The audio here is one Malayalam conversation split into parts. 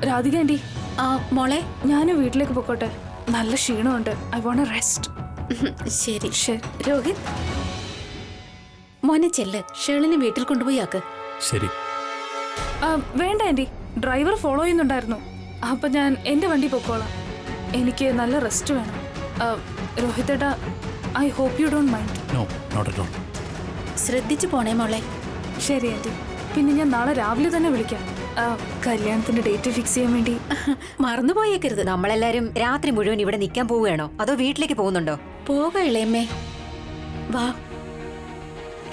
രാധിക ആന്റി, മോളെ ഞാൻ വീട്ടിലേക്ക് പോയിക്കോട്ടെ. നല്ല ക്ഷീണമുണ്ട്. I want rest. ശരി. ശരി. രോഹിത്, മോനെ ചെല്ല്, ഷേളിനെ വീട്ടിൽ കൊണ്ടുപോയി ആക്ക്. ശരി. വേണ്ട ആന്റി, ഡ്രൈവർ ഫോളോ ചെയ്യുന്നുണ്ടായിരുന്നു. അപ്പൊ ഞാൻ എന്റെ വണ്ടി പൊക്കോളാം. എനിക്ക് നല്ല റെസ്റ്റ് വേണം. രോഹിതേട്ടാ, I hope you don't mind. No, not at all. ശ്രദ്ധിച്ചു പോണേ മോളെ. ശരി ആന്റി. പിന്നെ ഞാൻ നാളെ രാവിലെ തന്നെ വിളിക്കാം. കല്യാണത്തിന്റെ ഡേറ്റ് ഫിക്സ് ചെയ്യാൻ വേണ്ടി. മറന്നുപോയേക്കരുത്. നമ്മളെല്ലാരും രാത്രി മുഴുവൻ ഇവിടെ നിൽക്കാൻ പോവുകയാണോ അതോ വീട്ടിലേക്ക് പോകുന്നുണ്ടോ? പോക ഇളയമ്മേ, വാ.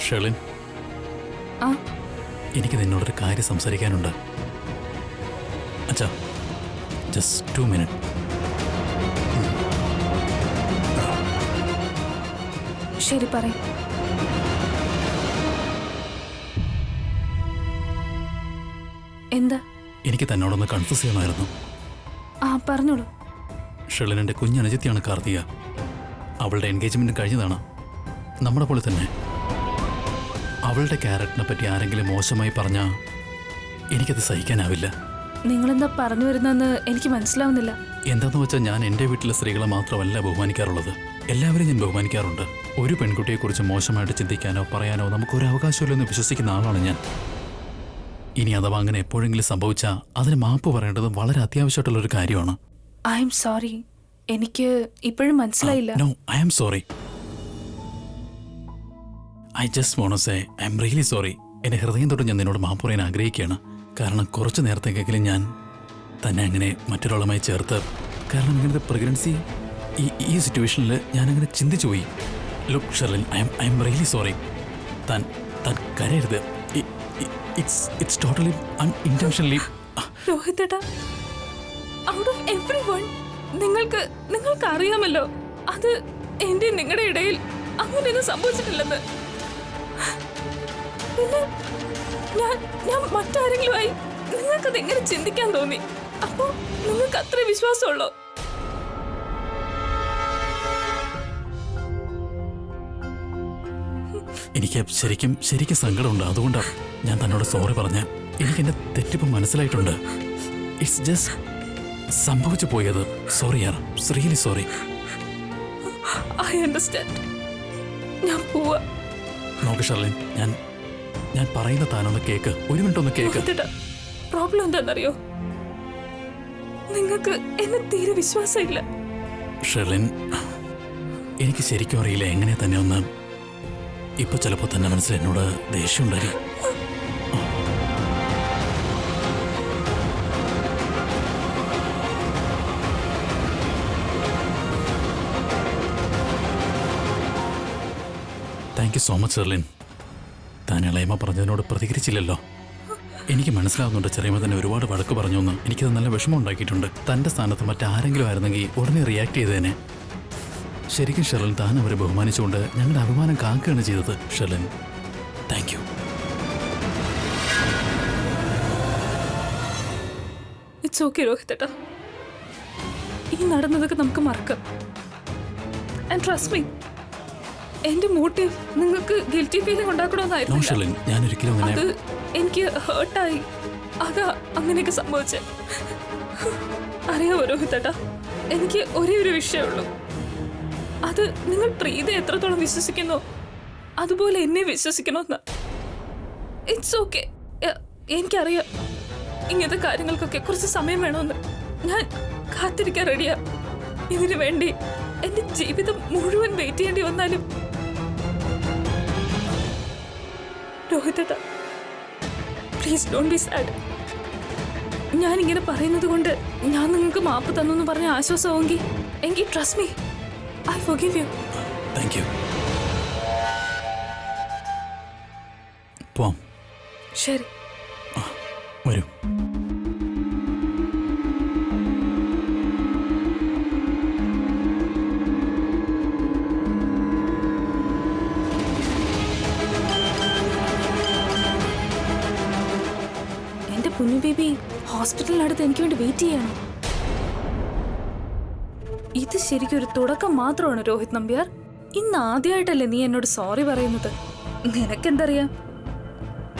ഷെളിൻ, എനിക്ക് നിന്നോടൊരു കാര്യം സംസാരിക്കാനുണ്ട്. അച്ഛാ, ജസ്റ്റ് 2 minutes. ശരി, പറയും. എന്താ? എനിക്ക് തന്നോടൊന്ന് കൺഫ്യൂസ് ചെയ്യണമായിരുന്നു. പറഞ്ഞോളൂ. ഷെളിനെ കുഞ്ഞനുജത്തിയാണ് കാർത്തിക. അവളുടെ എൻഗേജ്മെന്റ് കഴിഞ്ഞതാണ്. നമ്മളെ പോലെ തന്നെ. അവളുടെ ക്യാരക്ടറിനെ പറ്റി ആരെങ്കിലും മോശമായി പറഞ്ഞാൽ എനിക്കത് സഹിക്കാനാവില്ല. നിങ്ങളെന്താ പറഞ്ഞു വരുന്നതെന്ന് എനിക്ക് മനസ്സിലാവുന്നില്ല. എന്താന്ന് വെച്ചാൽ ഞാൻ എൻ്റെ വീട്ടിലെ സ്ത്രീകളെ മാത്രമല്ല ബഹുമാനിക്കാറുള്ളത്, എല്ലാവരും ഞാൻ ബഹുമാനിക്കാറുണ്ട്. ഒരു പെൺകുട്ടിയെക്കുറിച്ച് മോശമായിട്ട് ചിന്തിക്കാനോ പറയാനോ നമുക്കൊരു അവകാശമില്ലെന്ന് വിശ്വസിക്കുന്ന ആളാണ് ഞാൻ. ഇനി അഥവാ അങ്ങനെ എപ്പോഴെങ്കിലും സംഭവിച്ചാൽ അതിന് മാപ്പ് പറയേണ്ടത് വളരെ അത്യാവശ്യമായിട്ടുള്ളൊരു കാര്യമാണ്. I am sorry. എനിക്ക് ഇപ്പോഴും മനസ്സിലായില്ല. No, I am sorry. I just want to say I am really sorry. എൻ്റെ ഹൃദയം തൊട്ട് ഞാൻ നിന്നോട് മാപ്പ് പറയാൻ ആഗ്രഹിക്കുകയാണ്. കാരണം കുറച്ച് നേരത്തേക്കെങ്കിലും ഞാൻ തന്നെ അങ്ങനെ മറ്റൊരാളുമായി ചേർത്ത്, കാരണം ഇങ്ങനത്തെ പ്രഗ്നൻസി ഈ സിറ്റുവേഷനിൽ ഞാനങ്ങനെ ചിന്തിച്ചു പോയി. Look Sherlin, I am really sorry. താൻ കരയരുത്. It's totally unintentionally. രോഹിതേട്ടാ, ഔട്ട് ഓഫ് എവ്രിവൺ നിങ്ങൾക്ക് അറിയാമല്ലോ അത് എന്റെ നിങ്ങളുടെ ഇടയിൽ അങ്ങനെയൊന്നും സംഭവിച്ചിട്ടില്ലെന്ന്. പിന്നെ ഞാൻ മറ്റാരെങ്കിലുമായി നിങ്ങൾക്കത് എങ്ങനെ ചിന്തിക്കാൻ തോന്നി? അപ്പോ നിങ്ങൾക്ക് അത്ര വിശ്വാസമുള്ളോ? എനിക്ക് ശരിക്കും സങ്കടമുണ്ട്. അതുകൊണ്ടാണ് ഞാൻ തന്നോട് സോറി പറഞ്ഞ. എനിക്ക് എൻ്റെ തെറ്റിപ്പം മനസ്സിലായിട്ടുണ്ട്. ഇറ്റ്സ് ജസ്റ്റ് സംഭവിച്ചു പോയത്. Sorry Yar, really sorry. I understand. ഞാൻ പോവാ. നോക്ക് ഷെർലിൻ, ഞാൻ പറയുന്ന താനൊന്ന് കേക്ക്. 1 minute ഒന്ന് കേക്ക്. പ്രോബ്ലം എന്താണെന്നറിയോ? നിങ്ങൾക്ക് എന്നെ തീരെ വിശ്വാസമില്ല. ഷെർലിൻ, എനിക്ക് ശരിക്കും അറിയില്ല എങ്ങനെ തന്നെ ഒന്ന്. ഇപ്പൊ ചിലപ്പോ തന്നെ മനസ്സിൽ എന്നോട് ദേഷ്യം ഉണ്ടായി. Thank you so much Sherlin. താൻ ഇളയമ്മ പറഞ്ഞതിനോട് പ്രതികരിച്ചില്ലല്ലോ. എനിക്ക് മനസ്സിലാവുന്നുണ്ട് ചെറിയമ്മ തന്നെ ഒരുപാട് വഴക്ക് പറഞ്ഞു എന്ന്. എനിക്കത് നല്ല വിഷമം ഉണ്ടാക്കിയിട്ടുണ്ട്. തൻ്റെ സ്ഥാനത്ത് മറ്റാരെങ്കിലും ആയിരുന്നെങ്കിൽ ഉടനെ റിയാക്ട് ചെയ്തേനെ. ശരിക്കും ഷെർലിൻ, താൻ അവരെ ബഹുമാനിച്ചുകൊണ്ട് ഞങ്ങളുടെ അഭിമാനം കാക്കുകയാണ് ചെയ്തത്. Sherlin, thank you. It's okay രോഹിതേട്ടാ. ഈ നടന്നതൊക്കെ നമുക്ക് മറക്കാം. ആൻഡ് ട്രസ്റ്റ് മീ, എന്റെ മോട്ടീവ് നിങ്ങൾക്ക് ഗിൽറ്റി ഫീലിംഗ് ഉണ്ടാക്കണമെന്നായിരുന്നു. അത് എനിക്ക് ഹേർട്ടായി. അതാ അങ്ങനെയൊക്കെ സംഭവിച്ചേ. അറിയാമോ രോഹിതേട്ടാ, എനിക്ക് ഒരേ ഒരു വിഷയമുള്ളൂ. അത് നിങ്ങൾ പ്രീതിയെ എത്രത്തോളം വിശ്വസിക്കുന്നോ അതുപോലെ എന്നെ വിശ്വസിക്കണമെന്ന്. It's okay. എനിക്കറിയാം ഇങ്ങനത്തെ കാര്യങ്ങൾക്കൊക്കെ കുറച്ച് സമയം വേണമെന്ന്. ഞാൻ കാത്തിരിക്കാൻ റെഡിയാ. ഇതിനു വേണ്ടി എന്റെ ജീവിതം മുഴുവൻ വെയിറ്റ് ചെയ്യേണ്ടി വന്നാലും. രോഹിതേട്ടാ, പ്ലീസ് ഡോണ്ട് ബി സാഡ്. ഞാനിങ്ങനെ പറയുന്നത് കൊണ്ട് ഞാൻ നിങ്ങൾക്ക് മാപ്പ് തന്നു പറഞ്ഞ ആശ്വാസമാവുമെങ്കിൽ trust me, I forgive you. Thank you. പോവാം. ശരി. വരൂ. എന്റെ കുഞ്ഞു ബേബി ഹോസ്പിറ്റലിനടുത്ത് എനിക്ക് വേണ്ടി വെയിറ്റ് ചെയ്യണം. ഇത് ശരിക്കും ഒരു തുടക്കം മാത്രമാണ് രോഹിത് നമ്പ്യാർ. ഇന്ന് ആദ്യമായിട്ടല്ലേ നീ എന്നോട് സോറി പറയുന്നത്? നിനക്കെന്തറിയാം,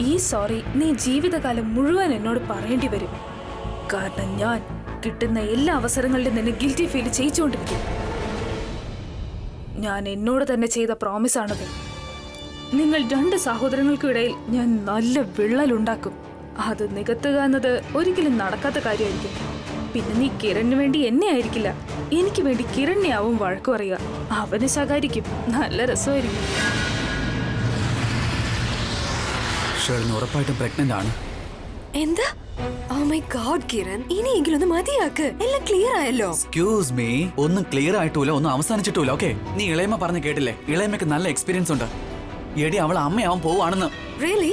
ഈ സോറി നീ ജീവിതകാലം മുഴുവൻ എന്നോട് പറയേണ്ടി വരും. കാരണം ഞാൻ കിട്ടുന്ന എല്ലാ അവസരങ്ങളിലും നിന്നെ ഗിൽറ്റി ഫീൽ ചെയ്യിച്ചുകൊണ്ടിരിക്കും. ഞാൻ എന്നോട് തന്നെ ചെയ്ത പ്രോമിസ് ആണത്. നിങ്ങൾ 2 സഹോദരങ്ങൾക്കും ഇടയിൽ ഞാൻ നല്ല വിള്ളലുണ്ടാക്കും. അത് നികത്തുക എന്നത് ഒരിക്കലും നടക്കാത്ത കാര്യമായിരിക്കും. പിന്നെ നീ കിരണിന് വേണ്ടി എന്നെ ആയിരിക്കില്ല, എനിക്ക് വേണ്ടി കിരണിനെ ആവും വഴക്കു പറയുക. അവന് ശകാരിക്കും, നല്ല രസമായിരിക്കും. ഷേളിന് ഉറപ്പായിട്ടും പ്രഗ്നന്റ് ആണ്. എന്താ? ഓ മൈ ഗോഡ് കിരൺ, ഇനിയെങ്കിലും ഒന്ന് മതിയാക്ക്. എല്ലാം ക്ലിയർ ആയല്ലോ. എക്സ്ക്യൂസ് മീ, ഒന്നും ക്ലിയർ ആയിട്ടില്ല, ഒന്നും അവസാനിച്ചിട്ടില്ല. ഓക്കെ, നീ ഇളയമ്മ പറഞ്ഞ് കേട്ടില്ലേ? ഇളയമ്മക്ക് നല്ല എക്സ്പീരിയൻസ് ഉണ്ട്. എടി, അവൾ അമ്മയാവാൻ പോവാണെന്ന്. റിയലി?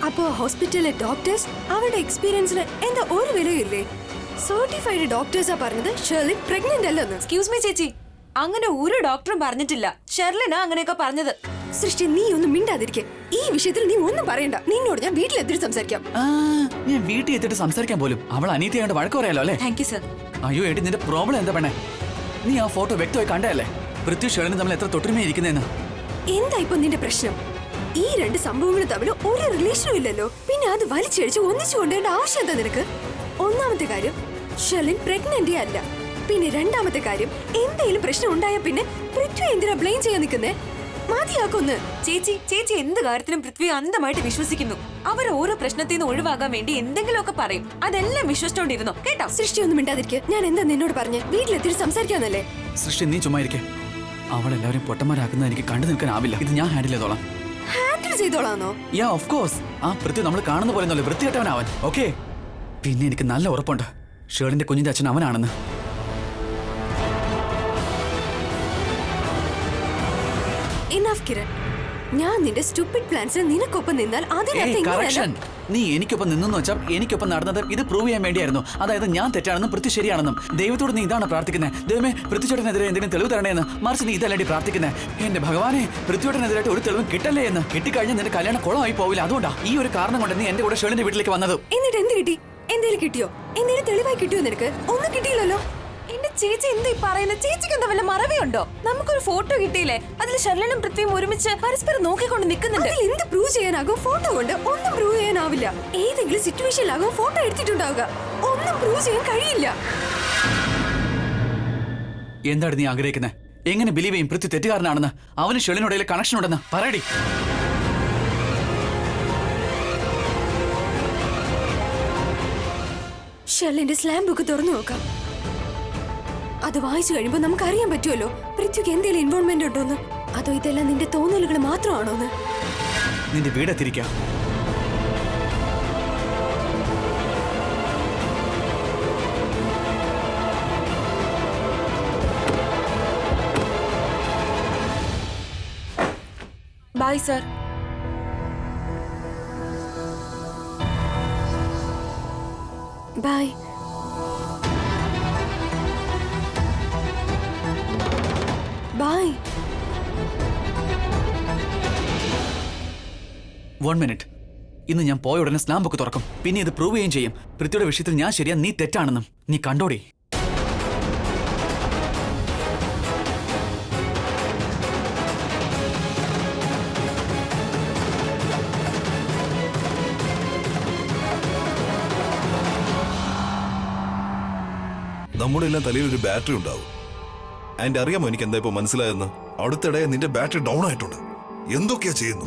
അപ്പോ ഹോസ്പിറ്റലിലെ ഡോക്ടേഴ്സ് അവരുടെ എക്സ്പീരിയൻസിന് എന്താ ഒരു വിലയില്ലേ? സർട്ടിഫൈഡ് ഡോക്ടേഴ്സാ പറഞ്ഞത് ഷെർലിൻ പ്രഗ്നന്റ് അല്ലെന്ന്. എക്സ്ക്യൂസ് മീ ചേച്ചി, അങ്ങനെ ഒരു ഡോക്ടറും പറഞ്ഞിട്ടില്ല. ഷെർലിനാ അങ്ങനെയൊക്കെ പറഞ്ഞത്. സൃഷ്ടി, നീ ഒന്നും മിണ്ടാതിരിക്കെ. ഈ വിഷയത്തിൽ നീ ഒന്നും പറയണ്ട. നിന്നോട് ഞാൻ വീട്ടിലെത്തിയിട്ട് സംസാരിക്കാം. ഞാൻ വീട്ടിൽ എത്തിയിട്ട് സംസാരിക്കാൻ പോലും അവൾ അനീതിയായിട്ട് വഴക്ക് പറയാലോ അല്ലേ? Thank you sir. അയ്യോ എടി, നിന്റെ പ്രോബ്ലം എന്താ പെണ്ണേ? നീ ആ ഫോട്ടോ വ്യക്തമായി കണ്ടല്ലേ? പൃഥ്വി ഷേളിന് തമ്മിൽ എത്ര തൊട്ടുമേ ഇരിക്കുന്നതെന്ന്. എന്താ ഇപ്പൊ നിന്റെ പ്രശ്നം? ഈ 2 സംഭവങ്ങളും തമ്മിൽ ഒരു റിലേഷനും ഇല്ലല്ലോ. പിന്നെ അത് വലിച്ചഴിച്ച് ഒന്നിച്ചു കൊണ്ടുവരേണ്ട ആവശ്യം എന്താ നിനക്ക്? ഒന്നാമത്തെ കാര്യം, ഷെർലിൻ പ്രഗ്നന്റ് അല്ല. പിന്നെ രണ്ടാമത്തെ കാര്യം, എന്തെങ്കിലും പ്രശ്നം ഉണ്ടായ പിന്നെ പൃഥ്വി എന്തിനാ ബ്ലെയിം ചെയ്യാൻ നിൽക്കുന്നേ? മതിയാക്കൊന്ന്. ചേച്ചി എന്ത് കാര്യത്തിനും പൃഥ്വി അന്ധമായിട്ട് വിശ്വസിക്കുന്നു. അവർ ഓരോ പ്രശ്നത്തിൽ നിന്ന് ഒഴിവാകാൻ വേണ്ടി എന്തെങ്കിലുമൊക്കെ പറയും. അതെല്ലാം വിശ്വസിച്ചോണ്ടിരുന്നോ കേട്ടോ? സൃഷ്ടി, ഒന്നും മിണ്ടാതിരിക്കുക. ഞാൻ എന്താ നിന്നോട് പറഞ്ഞ് വീട്ടിലെത്തിയിട്ട് സംസാരിക്കാന്നല്ലേ? സൃഷ്ടി, നീ ചുമ്മാ ഇരിക്കെ. അവൾ എല്ലാവരും പൊട്ടന്മാരാക്കുന്നത് എനിക്ക് കണ്ടു നിൽക്കാനാവില്ല. ഇത് ഞാൻ ഹാൻഡിൽ ചെയ്തോളാം. ഹാൻഡിൽ ചെയ്തോളാന്നോ? Ya of course. ആ പൃഥ്വി നമ്മൾ കാണുന്ന പോലെ വൃത്തികെട്ടവനാവൻ. ഓക്കെ, പിന്നെ എനിക്ക് നല്ല ഉറപ്പുണ്ട് ഷേളിന്റെ കുഞ്ഞിന്റെ അച്ഛൻ അവനാണെന്ന്. ഇനഫ് കിരൺ, ഞാൻ നിന്റെ സ്റ്റുപ്പിഡ് പ്ലാൻസിന് നിനക്കൊപ്പം നിന്നാൽ കറക്ഷൻ. നീ എനിക്കൊപ്പം നിന്നെന്ന് വെച്ചാൽ എനിക്കൊപ്പം നടന്നത് ഇത് പ്രൂവ് ചെയ്യാൻ വേണ്ടിയായിരുന്നു. അതായത് ഞാൻ തെറ്റാണെന്നും പൃഥ്വി ശരിയാണെന്നും. ദൈവത്തോട് നീ ഇതാണ് പ്രാർത്ഥിക്കുന്നത്? ദൈവമേ, പൃഥ്വിച്ചേട്ടനെതിരെ എന്തെങ്കിലും തെളിവ് തരണേന്ന്. മറിച്ച് നീ ഇതല്ലേ പ്രാർത്ഥിക്കുന്നത്? എന്റെ ഭഗവാനെ, പൃഥ്വിച്ചേട്ടനെതിരായിട്ട് ഒരു തെളിവും കിട്ടല്ലേ എന്ന്. കിട്ടിക്കഴിഞ്ഞാൽ നിന്റെ കല്യാണം കുളമായി പോവില്ല. അതുകൊണ്ടാ ഈ ഒരു കാരണം കൊണ്ട് നീ എന്റെ കൂടെ ഷേളിന്റെ വീട്ടിലേക്ക് വന്നത്. എന്നിട്ട് എന്ത് കിട്ടി? എന്തേലും കിട്ടിയോ? എന്തേലും തെളിവായി കിട്ടിയോ നിനക്ക്? ഒന്നും കിട്ടിയില്ലല്ലോ. എന്റെ ചേച്ചി എന്താ ഈ പറയുന്നത്? ചേച്ചിക്ക് എന്താ വല്ല മറവിയുണ്ടോ? നമുക്കൊരു ഫോട്ടോ കിട്ടിയില്ലേ? അതിൽ ഷെർലിനും പൃഥ്വിയും ഒരുമിച്ച് പരസ്പരം നോക്കിക്കൊണ്ട് നിൽക്കുന്നുണ്ട്. അതിൽ എന്ത് പ്രൂവ് ചെയ്യാനാകും? ഫോട്ടോ കൊണ്ട് ഒന്നും പ്രൂവ് ചെയ്യാനാവില്ല. ഏതെങ്കിലും സിറ്റുവേഷനിലാകും ഫോട്ടോ എടുത്തിട്ടുണ്ടാവുക. ഒന്നും പ്രൂവ് ചെയ്യാൻ കഴിയില്ല. എന്താണ് നീ ആഗ്രഹിക്കുന്നത്? എങ്ങനെ ബിലീവ് ചെയ്യും പൃഥ്വി തെറ്റുകാരനാണെന്ന്? അവന് ഷെളിനോടയിലെ കണക്ഷൻ ഉണ്ടെന്ന് പറയടി. ഷെർലിന്റെ സ്ലാം ബുക്ക് തുറന്നു നോക്കാം. അത് വായിച്ചു കഴിയുമ്പോൾ നമുക്ക് അറിയാൻ പറ്റുമല്ലോ പൃഥ്വിക്ക് എന്തെങ്കിലും ഇൻവോൾവ്മെന്റ് ഉണ്ടോന്ന്. അതോ ഇതെല്ലാം നിന്റെ തോന്നലുകൾ മാത്രമാണോന്ന്? നിന്റെ വീടെത്തിരിക്കാം. Bye sir. Bye. Bye. 1 minute. ഇന്ന് ഞാൻ പോയ ഉടനെ സ്ലാം ബുക്ക് തുറക്കും. പിന്നെ ഇത് പ്രൂവ് ചെയ്യുകയും ചെയ്യും. പൃഥ്വിയുടെ വിഷയത്തിൽ ഞാൻ ശരിയാ, നീ തെറ്റാണെന്നും. നീ കണ്ടോടി. നമ്മുടെ എല്ലാം തലയിൽ ഒരു ബാറ്ററി ഉണ്ടാവും. ആൻഡ് അറിയാമോ എനിക്ക് എന്താ ഇപ്പൊ മനസ്സിലായെന്ന്? അടുത്തിടെ നിന്റെ ബാറ്ററി ഡൗൺ ആയിട്ടുണ്ട്. എന്തൊക്കെയാ ചെയ്യുന്നു?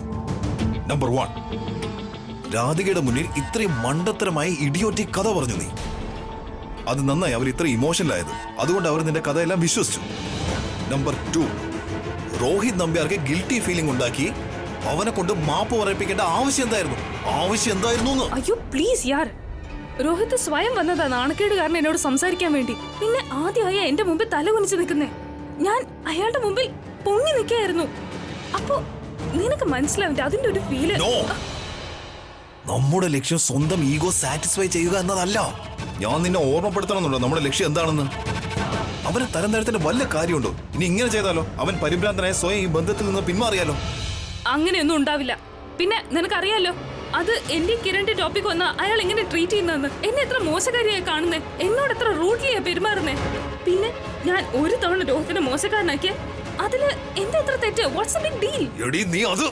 നമ്പർ 1, രാധികയുടെ മുന്നിൽ ഇത്രയും മണ്ടത്തരമായി ഇഡിയോറ്റിക് കഥ പറഞ്ഞു നീ. അത് നന്നായി, അവർ ഇത്ര ഇമോഷണലായത്. അതുകൊണ്ട് അവർ നിന്റെ കഥയെല്ലാം വിശ്വസിച്ചു. നമ്പർ 2, രോഹിത് നമ്പ്യാർക്ക് ഗിൽറ്റി ഫീലിംഗ് ഉണ്ടാക്കി അവനെ കൊണ്ട് മാപ്പ് പറയിപ്പിക്കേണ്ട ആവശ്യം എന്തായിരുന്നു? അയ്യോ പ്ലീസ് യാർ, രോഹിത് സ്വയം വന്നതാ നാണക്കേട് കാരണം എന്നോട് സംസാരിക്കാൻ വേണ്ടി. പിന്നെ ആദ്യമായ എന്റെ മുമ്പിൽ തല കുനിച്ച് നിൽക്കുന്നേ. ഞാൻ അയാളുടെ മുമ്പിൽ പൊങ്ങി നിൽക്കായിരുന്നു. അപ്പോ നിനക്ക് മനസ്സിലാവില്ല അതിന്റെ ഒരു ഫീല്. നമ്മുടെ ലക്ഷ്യം സ്വന്തം ഈഗോ സാറ്റിസ്ഫൈ ചെയ്യുക എന്നതല്ല. ഞാൻ നിന്നെ ഓർമ്മപ്പെടുത്തണമെന്നുണ്ടോ നമ്മുടെ ലക്ഷ്യം എന്താണെന്ന്? അവന് തരം താഴ്ത്തേണ്ട വല്ല കാര്യമുണ്ടോ? ഇനി ഇങ്ങനെ ചെയ്താലോ? അവൻ പരിഭ്രാന്തനായ സ്വയം ഈ ബന്ധത്തിൽ നിന്ന് പിന്മാറിയാലോ? അങ്ങനെയൊന്നും ഉണ്ടാവില്ല. പിന്നെ നിനക്കറിയാലോ, അത് എന്റെ കിരണിന്റെ ടോപ്പിക് വന്ന അയാൾ എങ്ങനെ ട്രീറ്റ് ചെയ്യുന്നതെന്ന്. എന്നെ എത്ര മോശക്കാരിയായി കാണുന്നേ, എന്നോട് എത്ര റൂഡ്ലിയാ പെരുമാറുന്നേ. പിന്നെ ഞാൻ ഒരു തവണ രോഹിത്തിനെ മോശക്കാരനാക്കിയ അതില് എന്റെ എത്ര തെറ്റ്? What's a big deal? എടീ, നീ അത്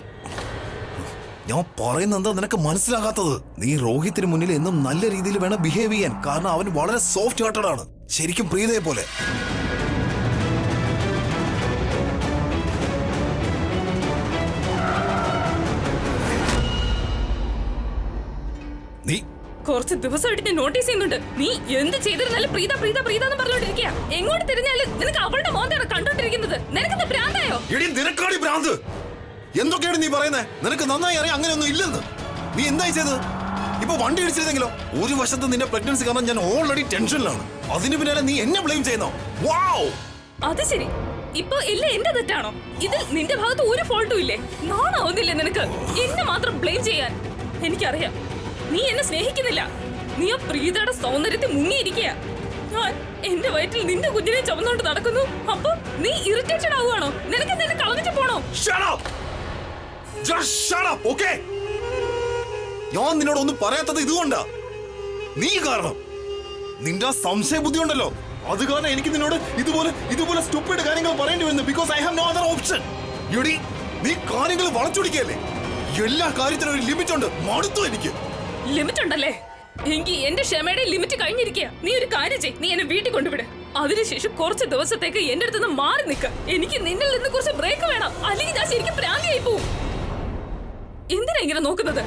ഞാൻ പറയുന്നത് എന്താ നിനക്ക് മനസ്സിലാകാത്തത്? നീ രോഹിത്തിന് മുന്നിൽ എന്നും നല്ല രീതിയിൽ വേണം ബിഹേവ് ചെയ്യാൻ. കാരണം അവൻ വളരെ സോഫ്റ്റ് ഹാർട്ടഡ് ആണ്, ശരിക്കും പ്രീതയെ പോലെ. നീ കുറച്ച് ദിവസമായിട്ട് ഞാൻ നോട്ടീസ് ചെയ്യുന്നുണ്ട്. നീ എന്ത് ചെയ്തിരുന്നാലും പ്രീത പ്രീത പ്രീത എന്ന് പറഞ്ഞോണ്ടിരിക്കുക. എങ്ങോട്ട് തിരിഞ്ഞാലും നിനക്ക് അവളുടെ മോന്താണ് കണ്ടോണ്ടിരിക്കുന്നത്. നിനക്കെന്താ ഭ്രാന്തായോ? എടി നിനക്കാടി ഭ്രാന്ത്. എന്തൊക്കെയാണ് നീ പറയുന്നത്? നിനക്ക് നന്നായി അറിയാം അങ്ങനെയൊന്നും ഇല്ലെന്ന്. നീ എന്തായി ചെയ്തത്? ഇപ്പൊ വണ്ടി ഇടിച്ചിരുന്നെങ്കിലോ? ഒരു വശത്ത് നിന്റെ പ്രഗ്നൻസി കാരണം ഞാൻ ഓൾറെഡി ടെൻഷനിലാണ്. അതിന് പിന്നാലെ നീ എന്നെ ബ്ലെയിം ചെയ്യുന്നോ? വാവ്, അത് ശരി. ഇപ്പൊ എല്ലാം എന്റെ തെറ്റാണോ? ഇതിൽ നിന്റെ ഭാഗത്ത് ഒരു ഫോൾട്ടും ഇല്ലേ? നാണാവുന്നില്ലേ നിനക്ക് എന്നെ മാത്രം ബ്ലെയിം ചെയ്യാൻ? എനിക്കറിയാം നീ എന്നെ സ്നേഹിക്കുന്നില്ല. നീ ആ പ്രീതയുടെ സൗന്ദര്യത്തിൽ മുങ്ങിയിരിക്കുക. ഞാൻ എന്റെ വയറ്റിൽ നിന്റെ കുഞ്ഞിനെ ചുമന്നോണ്ട് നടക്കുന്നു. അപ്പൊ നീ ഇറിറ്റേറ്റഡ് ആവുകയാണോ? നിനക്ക് നിന്നെ കളഞ്ഞിട്ട് പോണോ? Shut up! Just shut up, okay? ഞാൻ നിന്നോട് ഒന്നും പറയാത്തത് ഇതുകൊണ്ടാ. നീ കാരണം, നിന്റെ സംശയ ബുദ്ധി ഉണ്ടല്ലോ, അത് കാരണം എനിക്ക് നിന്നോട് ഇതുപോലെ സ്റ്റുപ്പിഡ് കാര്യങ്ങൾ പറയേണ്ടി വരുന്നു. Because I have no other option. എടി നീ കാര്യങ്ങൾ വളച്ചൊടിക്കല്ലേ? എല്ലാ കാര്യത്തിനും ഒരു ലിമിറ്റ് ഉണ്ട്. മടുത്തു എനിക്ക്. ലിമിറ്റ് ഉണ്ടല്ലേ? എങ്കിൽ എന്റെ ക്ഷമയുടെ ലിമിറ്റ് കഴിഞ്ഞിരിക്കുക. നീ ഒരു കാര്യം ചെയ്, നീ എന്നെ വീട്ടിൽ കൊണ്ടുവിട്. അതിനുശേഷം കുറച്ച് ദിവസത്തേക്ക് എന്റെ അടുത്ത് നിന്ന് മാറി നിൽക്ക. എനിക്ക് നിന്നിൽ നിന്ന് കുറച്ച് ബ്രേക്ക് വേണം, അല്ലെങ്കിൽ ഞാൻ ശരിക്കും പ്രാന്തിയായി പോവും. എന്തിനാ ഇങ്ങനെ നോക്കുന്നത്?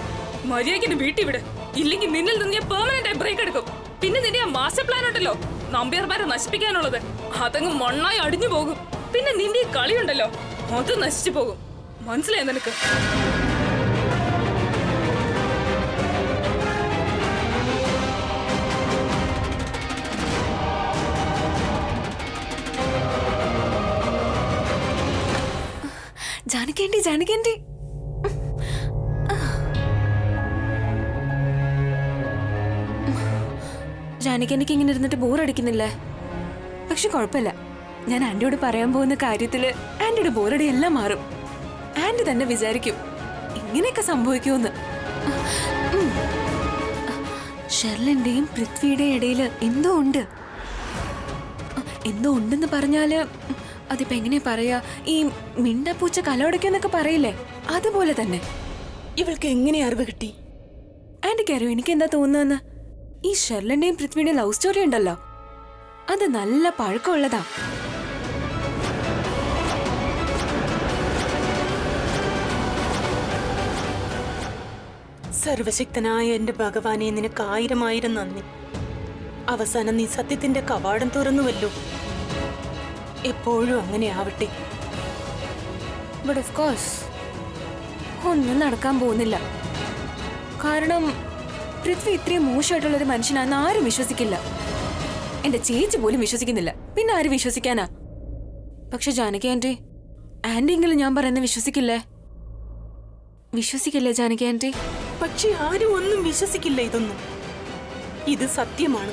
മര്യാദയ്ക്ക് വീട്ടിൽ വിട്, ഇല്ലെങ്കിൽ നിന്നിൽ നിന്ന് ഞാൻ പെർമനന്റ് ആയി ബ്രേക്ക് എടുക്കും. പിന്നെ നിന്റെ ആ മാസ്റ്റർ പ്ലാൻ ഉണ്ടല്ലോ, നമ്പ്യാർമാരെ നശിപ്പിക്കാനുള്ളത്, അതങ്ങ് മണ്ണായി അടിഞ്ഞു പോകും. പിന്നെ നിന്റെ ഈ കളിയുണ്ടല്ലോ, അത് നശിച്ചു പോകും. മനസ്സിലായോ നിനക്ക്? ജാനകി ജാനകി ജാനകി എനിക്ക് ഇങ്ങനെ ഇരുന്നിട്ട് ബോറടിക്കുന്നില്ലേ? പക്ഷെ കുഴപ്പമില്ല, ഞാൻ ആന്റിയോട് പറയാൻ പോകുന്ന കാര്യത്തില് ആന്റിയുടെ ബോറടി എല്ലാം മാറും. ആന്റി തന്നെ വിചാരിക്കും ഇങ്ങനെയൊക്കെ സംഭവിക്കുമെന്ന്. ഷെർലിന്റെയും പൃഥ്വിയുടെയും ഇടയിൽ എന്തോ ഉണ്ട്. എന്തോ ഉണ്ടെന്ന് പറഞ്ഞാല് അതിപ്പോ എങ്ങനെയാ പറയാ, ഈ മിണ്ടപ്പൂച്ച കലോടയ്ക്കെന്നൊക്കെ പറയില്ലേ, അതുപോലെ തന്നെ. ഇവൾക്ക് എങ്ങനെ അറിവ് കിട്ടി? ആന്റിക്ക് അറിയോ എനിക്ക് എന്താ തോന്നുന്നതെന്ന്? ഈ ഷെർലിന്റെയും പൃഥ്വിയുടെയും ലവ് സ്റ്റോറി ഉണ്ടല്ലോ, അത് നല്ല പഴക്കമുള്ളതാ. സർവശക്തനായ എന്റെ ഭഗവാനെ, നിനക്ക് 1000 നന്ദി. അവസാനം നീ സത്യത്തിന്റെ കവാടം തുറന്നുവല്ലോ. എപ്പോഴും അങ്ങനെ ആവട്ടെ. ബട്ട് ഓഫ് കോഴ്സ് ഒന്നും നടക്കാൻ പോകുന്നില്ല. കാരണം പൃഥ്വി ഇത്രയും മോശമായിട്ടുള്ളൊരു മനുഷ്യനാണെന്ന് ആരും വിശ്വസിക്കില്ല. എന്റെ ചേച്ചി പോലും വിശ്വസിക്കുന്നില്ല, പിന്നെ ആര് വിശ്വസിക്കാനാ? പക്ഷെ ജാനകി ആന്റിയെങ്കിലും ഞാൻ പറയുന്നത് വിശ്വസിക്കില്ലേ ജാനകി ആന്റി? പക്ഷെ ആരും ഒന്നും വിശ്വസിക്കില്ല ഇതൊന്നും. ഇത് സത്യമാണ്.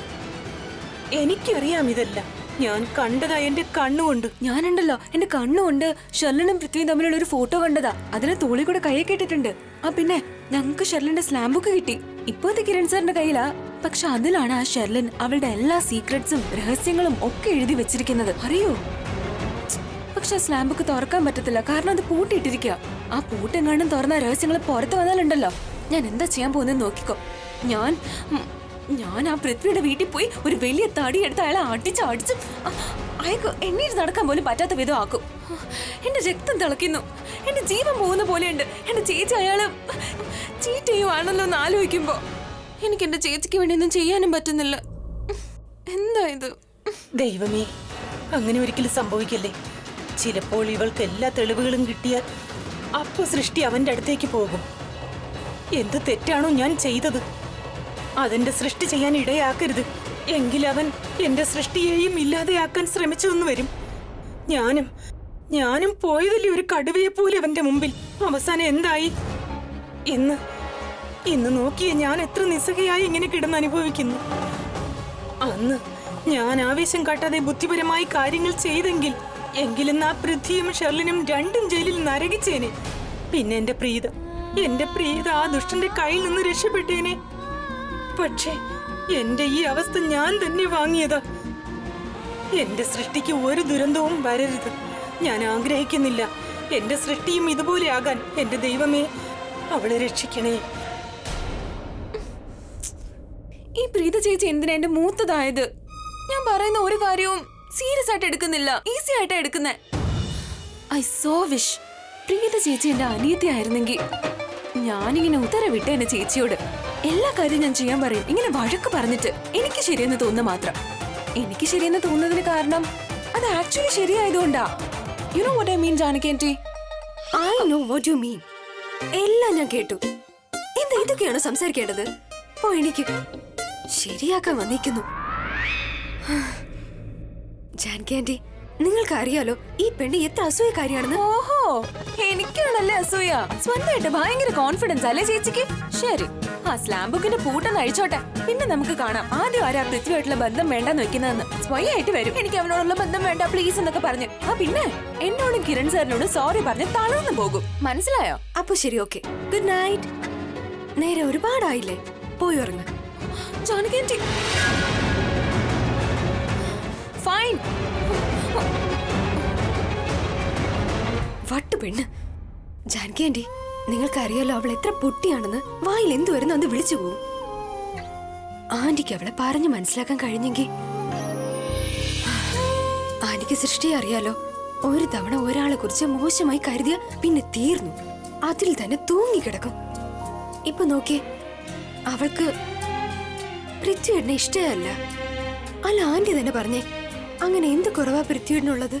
എനിക്കറിയാം ഇതല്ല. ഞാൻ കണ്ടതാ എന്റെ കണ്ണുകൊണ്ട്. ഞാനുണ്ടല്ലോ എന്റെ കണ്ണുകൊണ്ട് ഷെർലിനും പൃഥ്വിയും തമ്മിലുള്ള ഒരു ഫോട്ടോ കണ്ടതാ. അതിന് തോളി കൂടെ കൈയൊക്കെ ഇട്ടിട്ടുണ്ട്. ആ പിന്നെ ഞങ്ങൾക്ക് ഷെർലിന്റെ സ്ലാം ബുക്ക് കിട്ടി. ഇപ്പോഴത്തെ കിരൺ സാറിന്റെ കയ്യിലാ. പക്ഷെ അതിലാണ് ആ ഷെർലിൻ അവളുടെ എല്ലാ സീക്രട്സും രഹസ്യങ്ങളും ഒക്കെ എഴുതി വെച്ചിരിക്കുന്നത്, അറിയോ? പക്ഷെ സ്ലാം ബുക്ക് തുറക്കാൻ പറ്റത്തില്ല, കാരണം അത് പൂട്ടിയിട്ടിരിക്കുക. ആ പൂട്ടെങ്ങാണ്ടും തുറന്ന രഹസ്യങ്ങൾ പുറത്തു വന്നാലുണ്ടല്ലോ, ഞാൻ എന്താ ചെയ്യാൻ പോകുന്നത് നോക്കിക്കോ. ഞാൻ ആ പൃഥ്വിയുടെ വീട്ടിൽ പോയി ഒരു വലിയ തടി എടുത്ത് അയാളെ അടിച്ച് അയാൾക്ക് എണ്ണീറ്റ് നടക്കാൻ പോലും പറ്റാത്ത വിധം ആക്കും. എന്റെ രക്തം തിളയ്ക്കുന്നു, എന്റെ ജീവൻ പോകുന്ന പോലെയുണ്ട്. എന്റെ ചേച്ചി അയാള് ചീറ്റ് ചെയ്യുവാണല്ലോ എന്ന് ആലോചിക്കുമ്പോ എനിക്ക് എന്റെ ചേച്ചിക്ക് വേണ്ടി ഒന്നും ചെയ്യാനും പറ്റുന്നില്ല. എന്താ ഇത്? ദൈവമേ, അങ്ങനെ ഒരിക്കലും സംഭവിക്കല്ലേ. ചിലപ്പോൾ ഇവൾക്ക് എല്ലാ തെളിവുകളും കിട്ടിയാൽ അപ്പൊ സൃഷ്ടി അവന്റെ അടുത്തേക്ക് പോകും. എന്ത് തെറ്റാണോ ഞാൻ ചെയ്തത്, അതെന്റെ സൃഷ്ടി ചെയ്യാൻ ഇടയാക്കരുത്. എങ്കിൽ അവൻ എന്റെ സൃഷ്ടിയെയും ഇല്ലാതെയാക്കാൻ ശ്രമിച്ചു എന്ന് വരും. ഞാനും പോയതല്ലേ ഒരു കടുവയെ പോലെ അവന്റെ മുമ്പിൽ. അവസാനം എന്തായി? ഇന്ന് നോക്കിയ ഞാൻ എത്ര നിസ്സഹയായി ഇങ്ങനെ കിടന്ന് അനുഭവിക്കുന്നു. അന്ന് ഞാൻ ആവേശം കാട്ടാതെ ബുദ്ധിപരമായി കാര്യങ്ങൾ ചെയ്തെങ്കിൽ എങ്കിലും ആ പൃഥ്വിയും ഷെർലിനും രണ്ടും ജയിലിൽ നരകിച്ചേനെ. പിന്നെ എന്റെ പ്രീത ആ ദുഷ്ടന്റെ കയ്യിൽ നിന്ന് രക്ഷപ്പെട്ടേനെ. പക്ഷേ എന്റെ ഈ അവസ്ഥ ഞാൻ തന്നെ വാങ്ങിയതാ. എന്റെ സൃഷ്ടിക്ക് ഒരു ദുരന്തവും വരരുത്. ഞാൻ ആഗ്രഹിക്കുന്നില്ല എന്റെ സൃഷ്ടിയും ഇതുപോലെ ആകാൻ. എന്റെ ദൈവമേ, അവളെ രക്ഷിക്കണേ. ഈ പ്രീത ചേച്ചി എന്തിനാ എന്റെ മൂത്തതായത്? ഞാൻ പറയുന്ന ഒരു കാര്യവും സീരിയസ് ആയിട്ട് എടുക്കുന്നില്ല, ഈസി ആയിട്ടാ എടുക്കുന്നേ. ഐ സോ വിഷ് പ്രീത ചേച്ചി എന്റെ അനിയത്തി ആയിരുന്നെങ്കിൽ ഞാനിങ്ങനെ ഉത്തരവിട്ട എന്റെ ചേച്ചിയോട് എല്ലാ കാര്യവും ഞാൻ ചെയ്യാൻ പറയും. ഇങ്ങനെ വഴക്ക് പറഞ്ഞിട്ട് എനിക്ക് ശരിയെന്ന് തോന്നുന്ന മാത്രം. എനിക്ക് ശരിയെന്ന് തോന്നുന്നതിന് കാരണം അത് ആക്ച്വലി ശരിയായതുകൊണ്ടാ. You know what I mean Janaki aunty? I know what you mean. എല്ലാം ഞാൻ കേട്ടു. എന്താ ഇതൊക്കെയാണോ സംസാരിക്കേണ്ടത്? പോ എനിക്ക് ശരിയാക്കാൻ വന്നിരിക്കുന്നു. ജാനകി ആന്റി, നിങ്ങൾക്ക് അറിയാലോ ഈ പെണ്ണ് എത്ര അസൂയക്കാരിയാണെന്ന്. ഓഹോ, എനിക്കാണല്ലേ അസൂയ. സ്വന്തമായിട്ട് ഭയങ്കര കോൺഫിഡൻസ് അല്ലേ ചേച്ചിക്ക്? ശരി, ആ സ്ലാം ബുക്കിന്റെ പൂട്ടൊന്ന് അഴിച്ചോട്ടെ, പിന്നെ നമുക്ക് കാണാം ആദ്യം ആരാ പൃഥ്വിയായിട്ടുള്ള ബന്ധം വേണ്ടെന്ന് വെക്കുന്നതെന്ന്. സ്വയമായിട്ട് വരും എനിക്ക് അവനോടുള്ള ബന്ധം വേണ്ട പ്ലീസ് എന്നൊക്കെ പറഞ്ഞു. ആ പിന്നെ എന്നോടും കിരൺ സാറിനോടും സോറി പറഞ്ഞ് തളർന്നു പോകും. മനസ്സിലായോ? അപ്പൊ ശരി, ഓക്കെ, ഗുഡ് നൈറ്റ്. നേരെ ഒരുപാടായില്ലേ, പോയി ഉറങ്ങ. Janaki anti fine. വട്ടു പെണ്ണ്. ജാനകി ആന്റി, നിങ്ങൾക്കറിയാലോ അവൾ എത്ര പൊട്ടിയാണെന്ന്. വായിൽ എന്തു വരുന്നു അന്ന് വിളിച്ചു പോവും. ആന്റിക്ക് അവളെ പറഞ്ഞു മനസ്സിലാക്കാൻ കഴിഞ്ഞെങ്കിൽ. ആന്റിക്ക് സൃഷ്ടിയെ അറിയാലോ. ഒരു തവണ ഒരാളെ കുറിച്ച് മോശമായി കരുതിയ പിന്നെ തീർന്നു, അതിൽ തന്നെ തൂങ്ങിക്കിടക്കും. ഇപ്പൊ നോക്കിയേ, അവൾക്ക് പൃഥ്വിയേട്ടനെ ഇഷ്ടമല്ല. അല്ല, ആന്റി തന്നെ പറഞ്ഞേ, അങ്ങനെ എന്ത് കുറവാ പൃഥ്വിയേട്ടനുള്ളത്?